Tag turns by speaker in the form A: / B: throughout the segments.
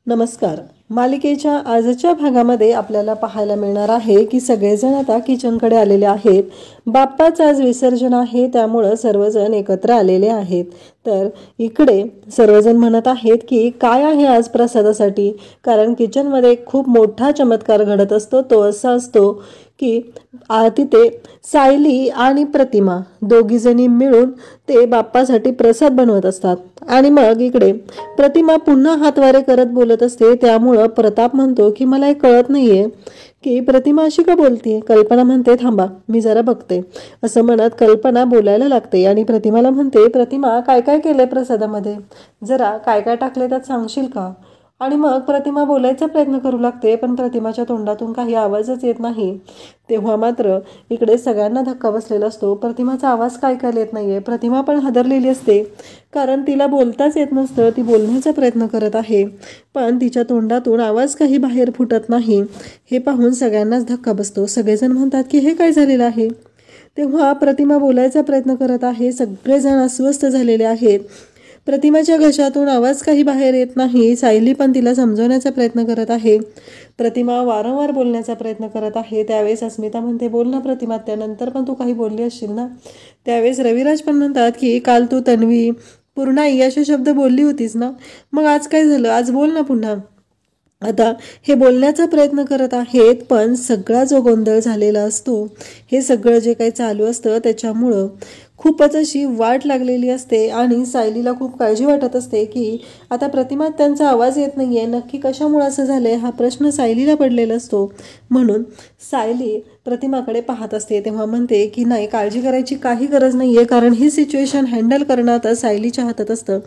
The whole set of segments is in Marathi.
A: नमस्कार. मालिकेच्या आजच्या भागामध्ये आपल्याला पाहायला मिळणार आहे की सगळेजण आता किचनकडे आलेले आहेत. बाप्पाचं आज विसर्जन आहे, त्यामुळं सर्वजण एकत्र आलेले आहेत. तर इकडे सर्वजण म्हणत आहेत की काय आहे आज प्रसादासाठी, कारण किचनमध्ये खूप मोठा चमत्कार घडत असतो. तो असा असतो की तिथे सायली आणि प्रतिमा दोघी जणी मिळून ते बाप्पासाठी प्रसाद बनवत असतात. आणि मग इकडे प्रतिमा पुन्हा हातवारे करत बोलत असते. त्यामुळं प्रताप म्हणतो की मला हे कळत नाहीये की प्रतिमा अशी का बोलते. कल्पना म्हणते थांबा मी जरा बघते, असं म्हणत कल्पना बोलायला लागते आणि प्रतिमाला म्हणते प्रतिमा काय काय केलंय प्रसादामध्ये, जरा काय काय टाकले त्यात सांगशील का. आणि मग प्रतिमा बोलायचा प्रयत्न करू लागते, पण प्रतिमाच्या तोंडातून काही आवाजच येत नाही. तेव्हा मात्र इकडे सगळ्यांना धक्का बसलेला असतो. प्रतिमाचा आवाज काय काय येत नाहीये. प्रतिमा पण हादरलेली असते, कारण तिला बोलताच येत नसतं. ती बोलण्याचा प्रयत्न करत आहे, पण तिच्या तोंडातून आवाज काही बाहेर फुटत नाही. हे पाहून सगळ्यांनाच धक्का बसतो. सगळेजण म्हणतात की हे काय झालेलं आहे. तेव्हा प्रतिमा बोलायचा प्रयत्न करत आहे. सगळेजण अस्वस्थ झालेले आहेत. प्रतिमाच्या घशातून आवाज काही बाहेर येत नाही. सायली पण तिला समजवण्याचा प्रयत्न करत आहे. प्रतिमा वारंवार बोलण्याचा प्रयत्न करत आहे. त्यावेळेस अस्मिता म्हणते बोल ना प्रतिमा, त्यानंतर पण तू काही बोलली असशील ना. त्यावेळेस रविराज पण म्हणतात की काल तू तन्वी पूर्णाई असे शब्द बोलली होतीस ना, मग आज काय झालं, आज बोल ना पुन्हा. आता हे बोलण्याचा प्रयत्न करत आहेत, पण सगळा जो गोंधळ झालेला असतो, हे सगळं जे काही चालू असतं त्याच्यामुळं खूपच अशी वाट लागलेली असते. आणि सायलीला खूप काळजी वाटत असते की आता प्रतिमा त्यांचा आवाज येत नाहीये, नक्की कशामुळे असं झालंय हा प्रश्न सायलीला पडलेला असतो. म्हणून सायली प्रतिमाकडे पाहत असते. तेव्हा म्हणते की नाही, काळजी करायची काही गरज नाहीये, कारण ही सिच्युएशन हँडल करणं आता सायलीच्या हातात असतं.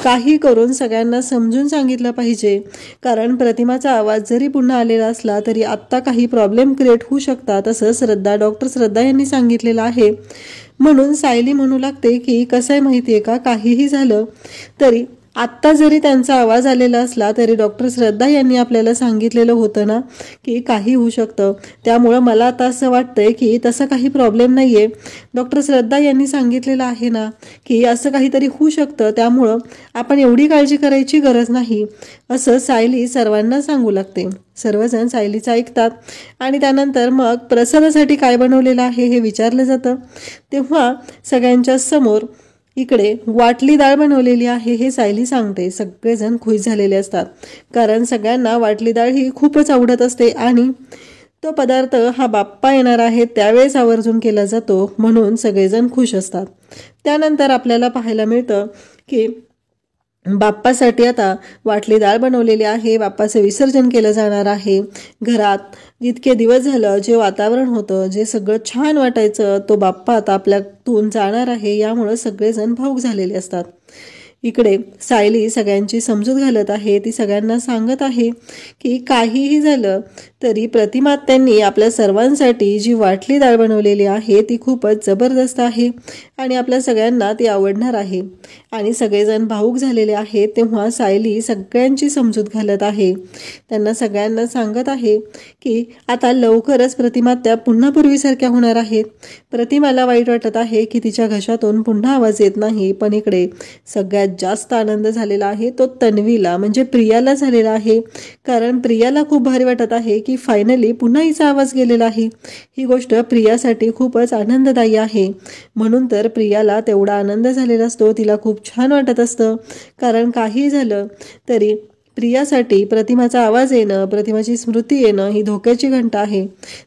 A: काही करून सगळ्यांना समजून सांगितलं पाहिजे, कारण प्रतिमाचा आवाज जरी पुन्हा आलेला असला तरी आत्ता काही प्रॉब्लेम क्रिएट होऊ शकतात, असं डॉक्टर श्रद्धा यांनी सांगितलेलं आहे. म्हणून सायली म्हणू लागते की कसं आहे माहितीये का, काहीही झालं तरी आत्ता जरी त्यांचा आवाज आलेला असला तरी डॉक्टर श्रद्धा यांनी आपल्याला सांगितलेलं होतं ना की काही होऊ शकतं. त्यामुळं मला आता असं वाटतंय की तसं काही प्रॉब्लेम नाहीये. डॉक्टर श्रद्धा यांनी सांगितलेलं आहे ना की असं काहीतरी होऊ शकतं, त्यामुळं आपण एवढी काळजी करायची गरज नाही, असं सायली सर्वांना सांगू लागते. सर्वजण सायलीचं ऐकतात आणि त्यानंतर मग प्रसादासाठी काय बनवलेलं आहे हे विचारलं जातं. तेव्हा सगळ्यांच्या समोर इकडे वाटली डाळ बनवलेली आहे हे सायली सांगते. सगळेजण खुश झालेले असतात, कारण सगळ्यांना वाटली डाळ ही खूपच आवडत असते आणि तो पदार्थ हा बाप्पा येणार आहे त्यावेळेस आवर्जून केला जातो, म्हणून सगळेजण खुश असतात. त्यानंतर आपल्याला पाहायला मिळतं की बाप्पासाठी आता वाटली डाळ बनवलेली आहे. बाप्पाचं विसर्जन केलं जाणार आहे. घरात इतके दिवस झालं जे वातावरण होतं, जे सगळं छान वाटायचं, तो बाप्पा आता आपल्यातून जाणार आहे. यामुळं सगळेजण भावुक झालेले असतात. इकडे सायली सगळ्यांची समजूत घालत आहे. ती सगळ्यांना सांगत आहे की काहीही झालं तरी प्रतिमा त्यांनी आपल्या सर्वांसाठी जी वाटली डाळ बनवलेली आहे ती खूपच जबरदस्त आहे आणि आपल्या सगळ्यांना ती आवडणार आहे. आणि सगळेजण भावुक झालेले आहेत. तेव्हा सायली सगळ्यांची समजूत घालत आहे. त्यांना सगळ्यांना सांगत आहे की आता लवकरच प्रतिमा त्या पुन्हा पूर्वीसारख्या होणार आहेत. प्रतिमाला वाईट वाटत आहे की तिच्या घशातून पुन्हा आवाज येत नाही, पण इकडे सगळ्यात जास्त आनंद झालेला आहे तो तन्वीला म्हणजे प्रियाला झालेला आहे, कारण प्रियाला खूप भारी वाटत आहे की फायनली पुन्हा हिचा आवाज गेलेला आहे. ही गोष्ट प्रियासाठी खूपच आनंददायी आहे. म्हणून तर प्रियाला तेवढा आनंद झालेला असतो. तिला खूप छान वाटत असतं, कारण काही झालं तरी प्रियासाठी प्रतिमाचा आवाज येणं, प्रतिमाची स्मृती येणं ही धोक्याची घंटा आहे.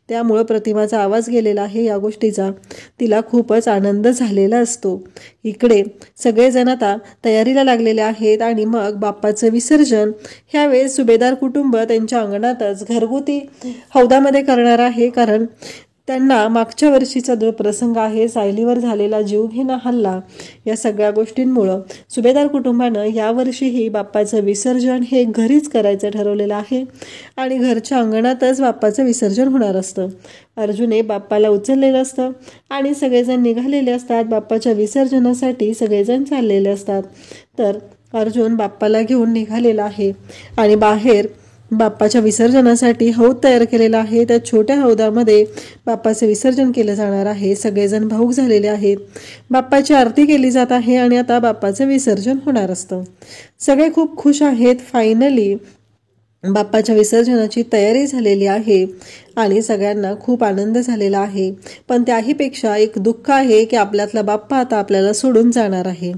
A: त्यामुळं प्रतिमाचा आवाज गेलेला आहे या गोष्टीचा तिला खूपच आनंद झालेला असतो. इकडे सगळेजण आता तयारीला लागलेले आहेत आणि मग बाप्पाचं विसर्जन ह्यावेळेस सुभेदार कुटुंब त्यांच्या अंगणातच घरगुती हौदामध्ये करणार आहे, कारण त्यांना मागच्या वर्षीचा जो प्रसंग आहे सायलीवर झालेला जीवघेणा हल्ला, या सगळ्या गोष्टींमुळं सुभेदार कुटुंबानं यावर्षीही बाप्पाचं विसर्जन हे घरीच करायचं ठरवलेलं आहे आणि घरच्या अंगणातच बाप्पाचं विसर्जन होणार असतं. अर्जुने बाप्पाला उचललेलं असतं आणि सगळेजण निघालेले असतात. बाप्पाच्या विसर्जनासाठी सगळेजण चाललेले असतात. तर अर्जुन बाप्पाला घेऊन निघालेला आहे आणि बाहेर बाप्पाच्या विसर्जनासाठी हौद तयार केलेला आहे. त्या छोट्या हौदामध्ये बाप्पाचे विसर्जन केलं जाणार आहे. सगळेजण भावुक झालेले आहेत. बाप्पाची आरती केली जात आहे आणि आता बाप्पाचं विसर्जन होणार असतं. सगळे खूप खुश आहेत. फायनली बाप्पाच्या विसर्जनाची तयारी झालेली आहे आणि सगळ्यांना खूप आनंद झालेला आहे. पण त्याहीपेक्षा एक दुःख आहे की आपल्यातला बाप्पा आता आपल्याला सोडून जाणार आहे.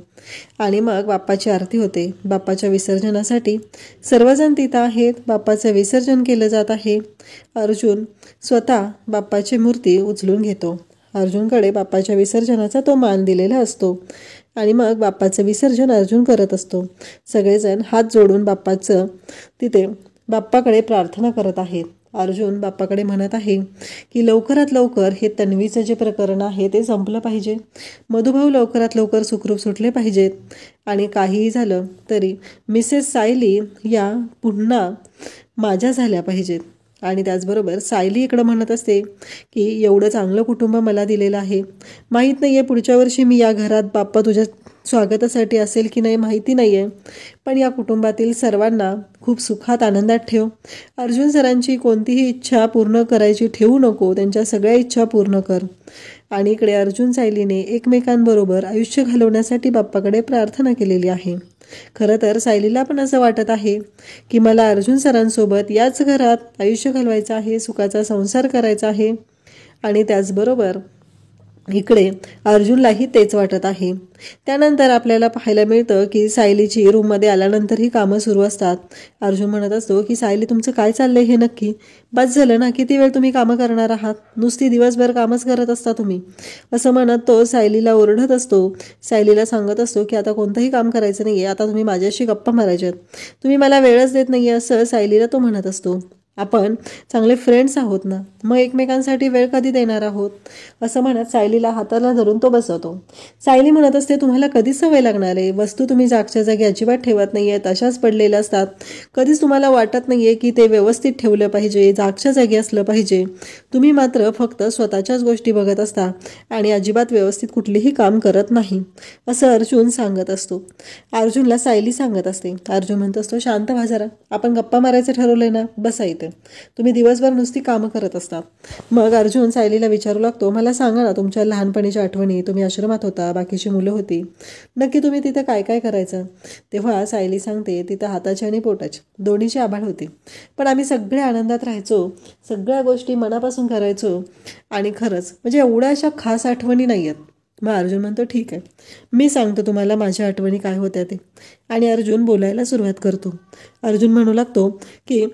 A: आणि मग बाप्पाची आरती होते. बाप्पाच्या विसर्जनासाठी सर्वजण तिथं आहेत. बाप्पाचं विसर्जन केलं जात आहे. अर्जुन स्वतः बाप्पाची मूर्ती उचलून घेतो. अर्जुनकडे बाप्पाच्या विसर्जनाचा तो मान दिलेला असतो आणि मग बाप्पाचं विसर्जन अर्जुन करत असतो. सगळेजण हात जोडून बाप्पाचं तिथे बाप्पाकडे प्रार्थना करत आहेत. अर्जुन बाप्पाकडे म्हणत आहे की लवकरात लवकर हे तन्वीचं जे प्रकरण आहे ते संपलं पाहिजे. मधुभाऊ लवकरात लवकर सुखरूप सुटले पाहिजेत आणि काहीही झालं तरी मिसेस सायली या पुन्हा माझ्या झाल्या पाहिजेत. आणि त्याचबरोबर सायली इकडं म्हणत असते की एवढं चांगलं कुटुंब मला दिलेलं आहे. माहीत नाही आहे पुढच्या वर्षी मी या घरात बाप्पा तुझ्या स्वागतासाठी असेल की नाही माहिती नाही आहे, पण या कुटुंबातील सर्वांना खूप सुखात आनंदात ठेव. अर्जुन सरांची कोणतीही इच्छा पूर्ण करायची ठेवू नको, त्यांच्या सगळ्या इच्छा पूर्ण कर. आणि इकडे अर्जुन सायलीने एकमेकांबरोबर आयुष्य घालवण्यासाठी बाप्पाकडे प्रार्थना केलेली आहे. खरं तर सायलीला पण असं वाटत आहे की मला अर्जुन सरांसोबत याच घरात आयुष्य घालवायचं आहे, सुखाचा संसार करायचा आहे. आणि त्याचबरोबर इकडे अर्जुनलाही तेच वाटत आहे. त्यानंतर आपल्याला पाहायला मिळतं की सायलीची रूममध्ये आल्यानंतर ही कामं सुरू असतात. अर्जुन म्हणत असतो की सायली तुमचं काय चाललंय हे नक्की? बस झालं ना, किती वेळ तुम्ही कामं करणार आहात? नुसती दिवसभर कामच करत असता तुम्ही, असं म्हणत तो सायलीला ओरडत असतो. सायलीला सांगत असतो की आता कोणतंही काम करायचं नाहीये, आता तुम्ही माझ्याशी गप्पा मारायच्यात, तुम्ही मला वेळच देत नाहीये, असं सायलीला तो म्हणत असतो. आपण चांगले फ्रेंड्स आहोत ना, मग एकमेकांसाठी वेळ कधी देणार आहोत, असं म्हणत सायलीला हाताला धरून तो बसवतो. सायली म्हणत असते तुम्हाला कधी सवय लागणार आहे? वस्तू तुम्ही जागच्या जागी अजिबात ठेवत नाहीये, तशाच पडलेल्या असतात. कधीच तुम्हाला वाटत नाहीये की ते व्यवस्थित ठेवलं पाहिजे, जागच्या जागी असलं पाहिजे. तुम्ही मात्र फक्त स्वतःच्याच गोष्टी बघत असता आणि अजिबात व्यवस्थित कुठलीही काम करत नाही, असं अर्जुन सांगत असतो. अर्जुनला सायली सांगत असते. अर्जुन म्हणत असतो शांत व्हा जरा, आपण गप्पा मारायचं ठरवलंय ना, बसा इथे, तुम्ही दिवसभर नुसती कामं करत असता. मग अर्जुन सायलीला विचारू लागतो मला सांगा ना तुमच्या लहानपणीच्या आठवणी, तुम्ही आश्रमात होता, बाकीची मुलं होती, नक्की तुम्ही तिथं काय काय करायचं? तेव्हा सायली सांगते तिथं हाताची आणि पोटाची दोन्हीची आभाळ होती, पण आम्ही सगळे आनंदात राहायचो, सगळ्या गोष्टी मनापासून करायचो आणि खरंच म्हणजे एवढ्या अशा खास आठवणी नाही आहेत. मग अर्जुन म्हणतो ठीक आहे, मी सांगतो तुम्हाला माझ्या आठवणी काय होत्या ते. आणि अर्जुन बोलायला सुरुवात करतो. अर्जुन म्हणू लागतो की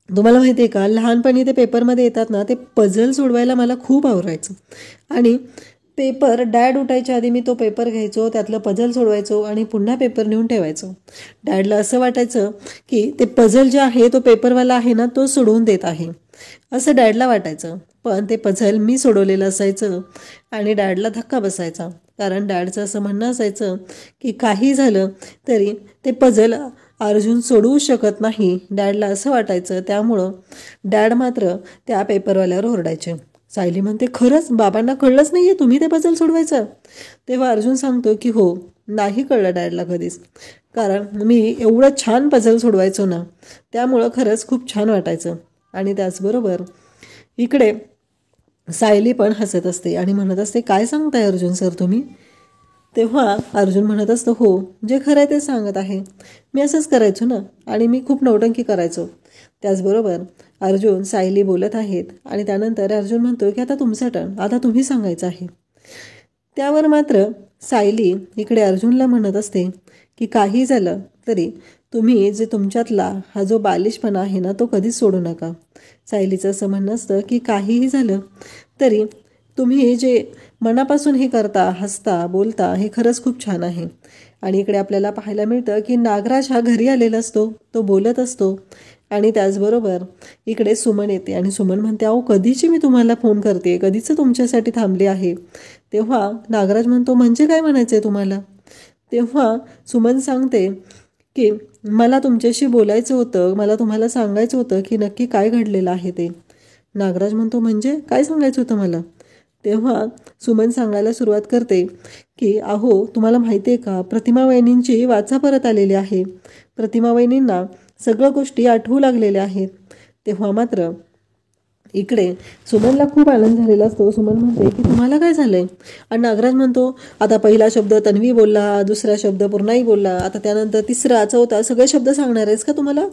A: तुम्हाला माहिती आहे का, लहानपणी ते पेपरमध्ये येतात ना, ते पझल सोडवायला मला खूप आवडायचं. आणि पेपर डॅड उठायच्या आधी मी तो पेपर घ्यायचो, त्यातलं पझल सोडवायचो आणि पुन्हा पेपर नेऊन ठेवायचो. डॅडला असं वाटायचं की ते पझल जे आहे तो पेपरवाला आहे ना तो सोडवून देत आहे, असं डॅडला वाटायचं. पण ते पझल मी सोडवलेलं असायचं आणि डॅडला धक्का बसायचा, कारण डॅडचं असं म्हणणं असायचं की काही झालं तरी ते पझल अर्जुन सोडवू शकत नाही, डॅडला असं वाटायचं. त्यामुळं डॅड मात्र त्या पेपरवाल्यावर ओरडायचे. सायली म्हणते खरंच बाबांना कळलंच नाहीये तुम्ही ते पझल सोडवायचं? तेव्हा अर्जुन सांगतो की हो, नाही कळलं डॅडला कधीच, कारण मी एवढं छान पझल सोडवायचो ना, त्यामुळं खरंच खूप छान वाटायचं. आणि त्याचबरोबर इकडे सायली पण हसत असते आणि म्हणत असते काय सांगताय अर्जुन सर तुम्ही? तेव्हा अर्जुन म्हणत असतो हो, जे खरं आहे ते सांगत आहे, मी असंच करायचो ना आणि मी खूप नौटंकी करायचो. त्याचबरोबर अर्जुन सायली बोलत आहेत आणि त्यानंतर अर्जुन म्हणतो की आता तुमचा टर्न, आता तुम्ही सांगायचं आहे. त्यावर मात्र सायली इकडे अर्जुनला म्हणत असते की काही झालं तरी तुम्ही जे तुमच्यातला हा जो बालिशपणा आहे ना तो कधीच सोडू नका. सायलीचं असं म्हणणं असतं की काहीही झालं तरी तुम्ही जे मनापासून हे करता, हसता, बोलता, हे खरंच खूप छान आहे. आणि इकडे आपल्याला पाहायला मिळतं की नागराज हा घरी आलेला असतो, तो बोलत असतो. आणि त्याचबरोबर इकडे सुमन येते आणि सुमन म्हणते अहो कधीची मी तुम्हाला फोन करते, कधीच तुमच्यासाठी थांबले आहे. तेव्हा नागराज म्हणतो म्हणजे काय म्हणायचं आहे तुम्हाला? तेव्हा सुमन सांगते की मला तुमच्याशी बोलायचं होतं, मला तुम्हाला सांगायचं होतं की नक्की काय घडलेलं आहे ते. नागराज म्हणतो म्हणजे काय सांगायचं होतं मला? तेव्हा सुमन सांगायला सुरुवात करते की अहो तुम्हाला माहिती आहे का, प्रतिमा वहिनींची वाचा परत आलेली आहे, प्रतिमा वहिनींना सगळ्या गोष्टी आठवू लागलेल्या आहेत. तेव्हा मात्र इकडे सुमनला खूप आनंद झालेला असतो. सुमन म्हणते की तुम्हाला काय झालंय? आणि नागराज म्हणतो आता पहिला शब्द तन्वी बोलला, दुसरा शब्द पूर्णाई बोलला, आता त्यानंतर तिसरा चौथा सगळे शब्द सांगणार आहेस का तुम्हाला?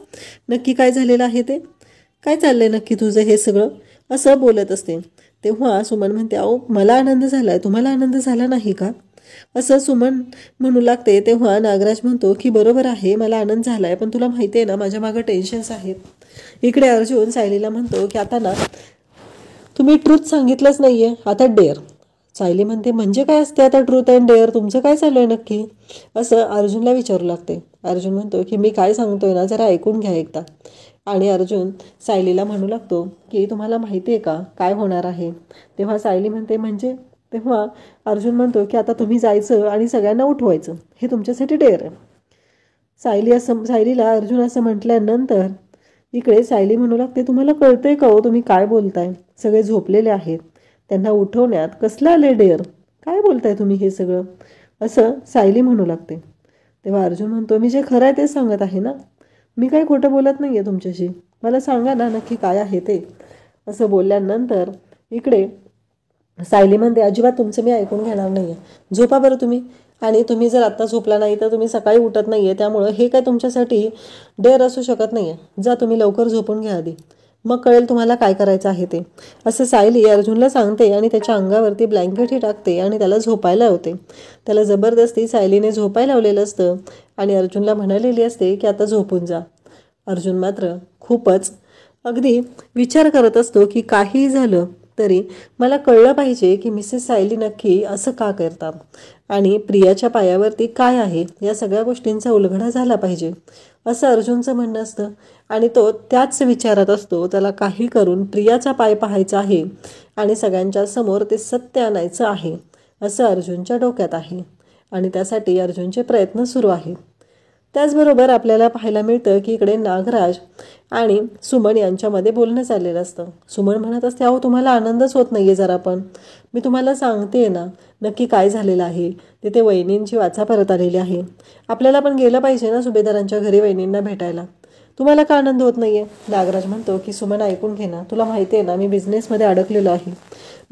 A: नक्की काय झालेलं आहे ते? काय चाललंय नक्की तुझं हे सगळं? असं बोलत असते. तेव्हा सुमन म्हणते अहो मला आनंद झालाय, तुम्हाला आनंद झाला नाही का? असं सुमन म्हणू लागते. तेव्हा नागराज म्हणतो की बरोबर आहे, मला आनंद झालाय, पण तुला माहिती आहे ना माझ्या मागं टेन्शन्स आहेत. इकडे अर्जुन सायलीला म्हणतो की आता ना तुम्ही ट्रूथ सांगितलंच नाहीये, आता डेअर. सायली म्हणते म्हणजे काय असते आता ट्रूथ अँड डेअर? तुमचं काय चालू आहे नक्की? असं अर्जुनला विचारू लागते. अर्जुन म्हणतो की मी काय सांगतोय ना जरा ऐकून घ्या एकदा. आणि अर्जुन सायलीला म्हणू लागतो की तुम्हाला माहिती आहे का काय होणार आहे? तेव्हा सायली म्हणते म्हणजे? तेव्हा अर्जुन म्हणतो की आता तुम्ही जायचं आणि सगळ्यांना उठवायचं, हे तुमच्यासाठी डेअर आहे. सायलीला अर्जुन असं म्हटल्यानंतर इकडे सायली म्हणू लागते तुम्हाला कळतंय का हो तुम्ही काय बोलताय? सगळे झोपलेले आहेत, त्यांना उठवण्यात कसलं आले डेअर? काय बोलताय तुम्ही हे सगळं? असं सायली म्हणू लागते. तेव्हा अर्जुन म्हणतो मी जे खरं आहे तेच सांगत आहे ना, मी काही खोटं बोलत नाही आहे तुमच्याशी, मला सांगा ना नक्की काय आहे ते. असं बोलल्यानंतर इकडे सायली म्हणते अजिबात तुमचं मी ऐकून घेणार नाही आहे, झोपा बरं तुम्ही. आणि तुम्ही जर आत्ता झोपला नाही तर तुम्ही सकाळी उठत नाही आहे, त्यामुळं हे काय तुमच्यासाठी डेअर असू शकत नाही आहे. जा तुम्ही लवकर झोपून घ्या आधी, मग कळेल तुम्हाला काय करायचं आहे ते. असं सायली अर्जुनला सांगते आणि त्याच्या अंगावरती ब्लँकेटही टाकते आणि त्याला झोपायला लावते. त्याला जबरदस्ती सायलीने झोपायला लावलेलं असतं आणि अर्जुनला म्हणालेली असते की आता झोपून जा. अर्जुन मात्र खूपच अगदी विचार करत असतो की काही झालं तरी मला कळलं पाहिजे की मिसेस सायली नक्की असं का करतात आणि प्रियाच्या पायावरती काय आहे या सगळ्या गोष्टींचा उलगडा झाला पाहिजे, असं अर्जुनचं म्हणणं असतं. आणि तो त्याच विचारात असतो. त्याला काही करून प्रियाचा पाय पाहायचा आहे आणि सगळ्यांच्या समोर ते सत्य आणायचं आहे असं अर्जुनच्या डोक्यात आहे आणि त्यासाठी अर्जुनचे प्रयत्न सुरू आहेत. त्याचबरोबर आपल्याला पाहायला मिळतं की इकडे नागराज आणि सुमन यांच्यामध्ये बोलणं चाललेलं असतं. सुमन म्हणत असते अहो तुम्हाला आनंदच होत नाही आहे जरा पण, मी तुम्हाला सांगते ना नक्की काय झालेलं आहे. तिथे वहिनींची वाचा परत आलेली आहे, आपल्याला पण गेलं पाहिजे ना सुभेदारांच्या घरी वहिनींना भेटायला, तुम्हाला का आनंद होत नाही आहे? नागराज म्हणतो की सुमन ऐकून घे ना, तुला माहिती आहे ना मी बिझनेसमध्ये अडकलेलो आहे,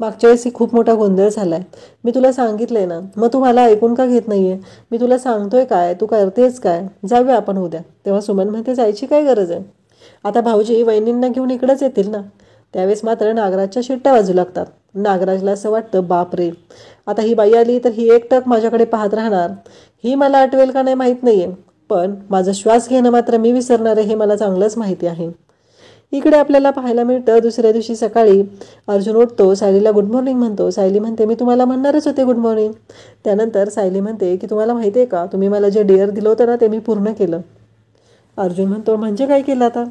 A: मागच्या वेळेस खूप मोठा गोंधळ झाला आहे, मी तुला सांगितलंय ना, मग तू मला ऐकून का घेत नाही आहे? मी तुला सांगतोय काय, तू करतेस काय? जाऊया आपण उद्या. तेव्हा सुमन म्हणते जायची काय गरज आहे, आता भाऊजी वहिनींना घेऊन इकडेच येतील ना. त्यावेळेस मात्र नागराजच्या शिट्ट्या वाजू लागतात. नागराजला असं वाटतं बाप रे, आता ही बाई आली तर ही एकटक माझ्याकडे पाहत राहणार, ही मला आठवेल का नाही माहीत नाही आहे, पण माझा श्वास घेणं मात्र मी विसरणार आहे हे मला चांगलंच माहिती आहे. इकडे आपल्याला पाहायला मिळतं दुसऱ्या दिवशी सकाळी अर्जुन उठतो, सायलीला गुड मॉर्निंग म्हणतो. सायली म्हणते मी तुम्हाला म्हणणारच होते गुड मॉर्निंग. त्यानंतर सायली म्हणते की तुम्हाला माहिती आहे का तुम्ही मला जे डेअर दिलं होतं ना ते मी पूर्ण केलं. अर्जुन म्हणतो म्हणजे काय केलं आता?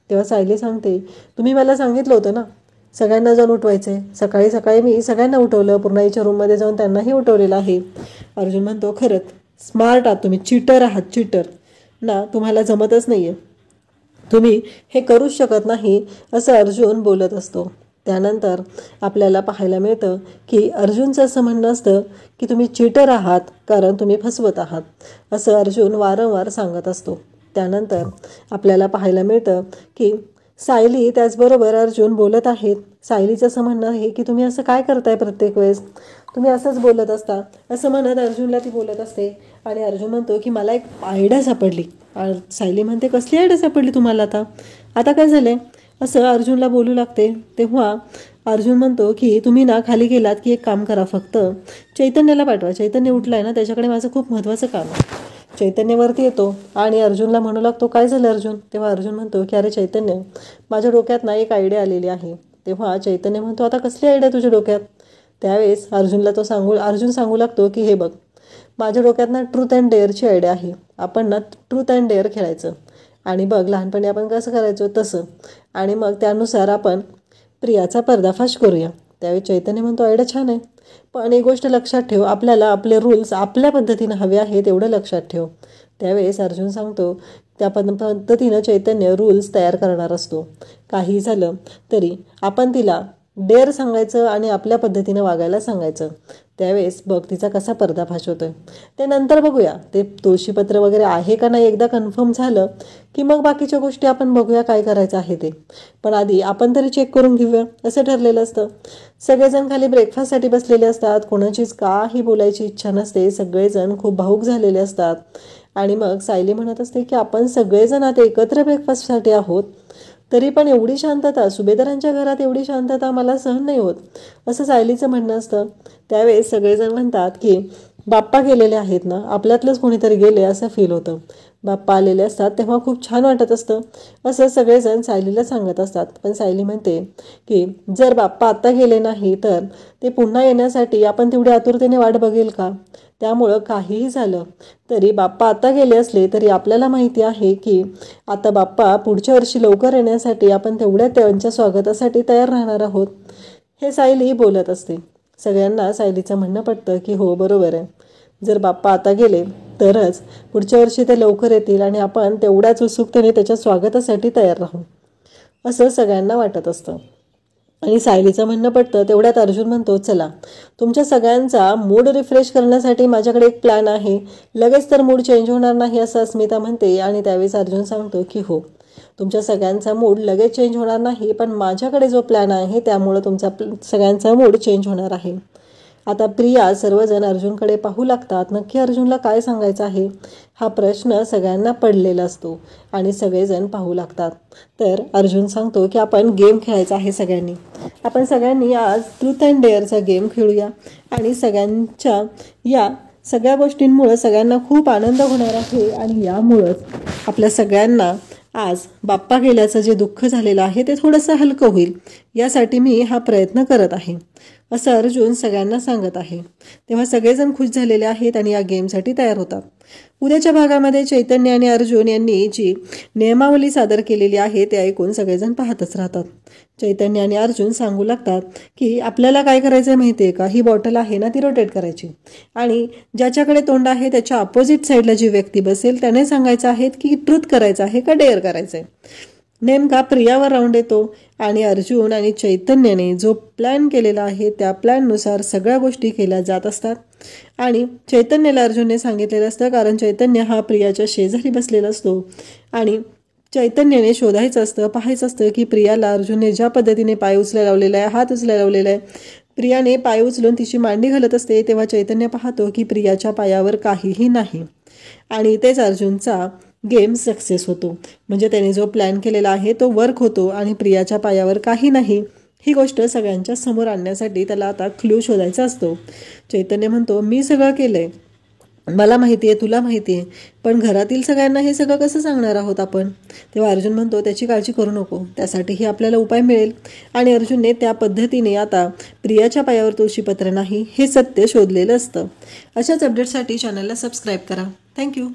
A: तेव्हा सायली सांगते तुम्ही मला सांगितलं होतं ना सगळ्यांना जाऊन उठवायचं आहे, सकाळी सकाळी मी सगळ्यांना उठवलं, पूर्णाईच्या रूममध्ये जाऊन त्यांनाही उठवलेलं आहे. अर्जुन म्हणतो खरंच स्मार्ट आहात तुम्ही, चीटर आहात, चीटर ना, तुम्हाला जमतच नाही आहे, तुम्ही हे करूच शकत नाही असं अर्जुन बोलत असतो. त्यानंतर आपल्याला पाहायला मिळतं की अर्जुनचं असं म्हणणं असतं की तुम्ही चीटर आहात कारण तुम्ही फसवत आहात, असं अर्जुन वारंवार सांगत असतो. त्यानंतर आपल्याला पाहायला मिळतं की सायली त्याचबरोबर अर्जुन बोलत आहेत. सायलीचं असं म्हणणं आहे की तुम्ही असं काय करताय प्रत्येक वेळेस, तुम्ही असंच बोलत असता, असं म्हणत अर्जुनला ती बोलत असते. आणि अर्जुन म्हणतो की मला एक आयडिया सापडली. सायली म्हणते कसली आयडिया सापडली तुम्हाला? आता आता काय झालं असं अर्जुनला बोलू लागते. तेव्हा अर्जुन म्हणतो की तुम्ही ना खाली गेलात की एक काम करा, फक्त चैतन्याला पाठवा, चैतन्य उठलाय ना त्याच्याकडे माझं खूप महत्त्वाचं काम आहे. चैतन्यवरती येतो आणि अर्जुनला म्हणू लागतो काय झालं अर्जुन? तेव्हा अर्जुन म्हणतो की अरे चैतन्य, माझ्या डोक्यात ना एक आयडिया आलेली आहे. तेव्हा चैतन्य म्हणतो आता कसली आयडिया तुझ्या डोक्यात? त्यावेळेस अर्जुन सांगू लागतो की हे बघ, माझ्या डोक्यात ना ट्रूथ अँड डेअरची आयडिया आहे, आपण ना ट्रूथ अँड डेअर खेळायचं आणि बघ लहानपणी आपण कसं करायचो तसं, आणि मग त्यानुसार आपण प्रियाचा पर्दाफाश करूया. त्यावेळी चैतन्य म्हणतो आयडिया छान आहे, पण एक गोष्ट लक्षात ठेव, आपल्याला आपले रूल्स आपल्या पद्धतीनं हवे आहेत एवढं लक्षात ठेव. त्यावेळेस अर्जुन सांगतो त्या पद्धतीनं चैतन्य रूल्स तयार करणार असतो. काही झालं तरी आपण तिला डेअर सांगायचं आणि आपल्या पद्धतीने वागायला सांगायचं. त्यावेळेस बघ तिचा कसा पर्दाफाश होतोय. ते नंतर बघूया. ते तुळशीपत्र वगैरे आहे का नाही एकदा कन्फर्म झालं की मग बाकीच्या गोष्टी आपण बघूया काय करायचं आहे ते. पण आधी आपण तरी चेक करून घेऊया असं ठरलेलं असतं. सगळेजण खाली ब्रेकफास्टसाठी बसलेले असतात. कोणाचीच काही बोलायची इच्छा नसते. सगळेजण खूप भावूक झालेले असतात. आणि मग सायली म्हणत असते की आपण सगळेजण आता एकत्र ब्रेकफास्टसाठी आहोत, तरी पण एवढी शांतता, सुभेदारांच्या घरात एवढी शांतता मला सहन नाही होत, असं सायलीचं म्हणणं असतं. त्यावेळेस सगळेजण म्हणतात की बाप्पा गेलेले आहेत ना, आपल्यातलंच कोणीतरी गेले असं फील होतं. बाप्पा आलेले असतात तेव्हा खूप छान वाटत असतं, असं सगळेजण सायलीला सांगत असतात. पण सायली म्हणते की जर बाप्पा आत्ता गेले नाही तर ते पुन्हा येण्यासाठी आपण तेवढी आतुरतेने वाट बघेल का? त्यामुळं काहीही झालं तरी बाप्पा आता गेले असले तरी आपल्याला माहिती आहे की आता बाप्पा पुढच्या वर्षी लवकर येण्यासाठी आपण तेवढ्या त्यांच्या स्वागतासाठी तयार राहणार आहोत, हे सायली बोलत असते. सगळ्यांना सायलीचं म्हणणं पटतं की हो बरोबर आहे. जर बाप्पा आता गेले तरच पुढच्या वर्षी ते लवकर येतील आणि आपण तेवढ्याच उत्सुकतेने त्याच्या स्वागतासाठी तयार राहू, असं सगळ्यांना वाटत असतं. आणि सायलीचं म्हणणं पटतं. तेवढ्यात अर्जुन म्हणतो, चला तुमच्या सगळ्यांचा मूड रिफ्रेश करण्यासाठी माझ्याकडे एक प्लॅन आहे, लगेच तर मूड चेंज होणार नाही असं अस्मिता म्हणते. आणि त्यावेळेस अर्जुन सांगतो की हो, तुमच्या सगळ्यांचा मूड लगेच चेंज होणार नाही, पण माझ्याकडे जो प्लॅन आहे त्यामुळं तुमचा सगळ्यांचा मूड चेंज होणार आहे. आता प्रिया सर्वजण अर्जुनकडे पाहू लागतात. नक्की अर्जुनला काय सांगायचं आहे हा प्रश्न सगळ्यांना पडलेला असतो आणि सगळेजण पाहू लागतात. तर अर्जुन सांगतो की आपण गेम खेळायचा आहे सगळ्यांनी. आपण सगळ्यांनी आज ट्रूथ अँड डेअरचा गेम खेळूया आणि सगळ्यांच्या या सगळ्या गोष्टींमुळं सगळ्यांना खूप आनंद होणार आहे आणि यामुळंच आपल्या सगळ्यांना आज बाप्पा गेल्याचं जे दुःख झालेलं आहे ते थोडंसं हलकं होईल, यासाठी मी हा प्रयत्न करत आहे, असं अर्जुन सगळ्यांना सांगत आहे. तेव्हा सगळेजण खुश झालेले आहेत आणि या गेमसाठी तयार होतात. उद्याच्या भागामध्ये चैतन्य आणि अर्जुन यांनी जी नियमावली सादर केलेली आहे ते ऐकून सगळेजण पाहतच राहतात. चैतन्य आणि अर्जुन सांगू लागतात की आपल्याला काय करायचं आहे माहिती आहे का, ही बॉटल आहे ना ती रोटेट करायची आणि ज्याच्याकडे तोंड आहे त्याच्या अपोजिट साईडला जी व्यक्ती बसेल त्याने सांगायचं आहे की ट्रूथ करायचं आहे का डेअर करायचं आहे. नेमका प्रियावर राऊंड येतो आणि अर्जुन आणि चैतन्याने जो प्लॅन केलेला आहे त्या प्लॅननुसार सगळ्या गोष्टी केल्या जात असतात. आणि चैतन्याला अर्जुनने सांगितलेलं असतं, कारण चैतन्य हा प्रियाच्या शेजारी बसलेला असतो आणि चैतन्याने शोधायचं असतं, पाहायचं असतं की प्रियाला अर्जुनने ज्या पद्धतीने पाय उचलायला लावलेला आहे, हात उचलायला लावलेला आहे, प्रियाने पाय उचलून तिची मांडी घालत असते, तेव्हा चैतन्य पाहतो की प्रियाच्या पायावर काहीही नाही आणि तेच अर्जुनचा गेम सक्सेस होतो. म्हणजे त्याने जो प्लॅन केलेला आहे तो वर्क होतो आणि प्रियाच्या पायावर काही नाही ही गोष्ट सगळ्यांच्या समोर आणण्यासाठी त्याला आता क्लू शोधायचा असतो. चैतन्य म्हणतो, मी सगळं केलंय, मला माहिती आहे, तुला माहिती आहे, पण घरातील सगळ्यांना हे सगळं कसं सांगणार आहोत आपण. तेव्हा अर्जुन म्हणतो, त्याची काळजी करू नको, त्यासाठीही आपल्याला उपाय मिळेल. आणि अर्जुनने त्या पद्धतीने आता प्रियाच्या पायावर तुळशीपत्र नाही हे सत्य शोधलेलं असतं. अशाच अपडेटसाठी चॅनलला सबस्क्राईब करा. थँक्यू.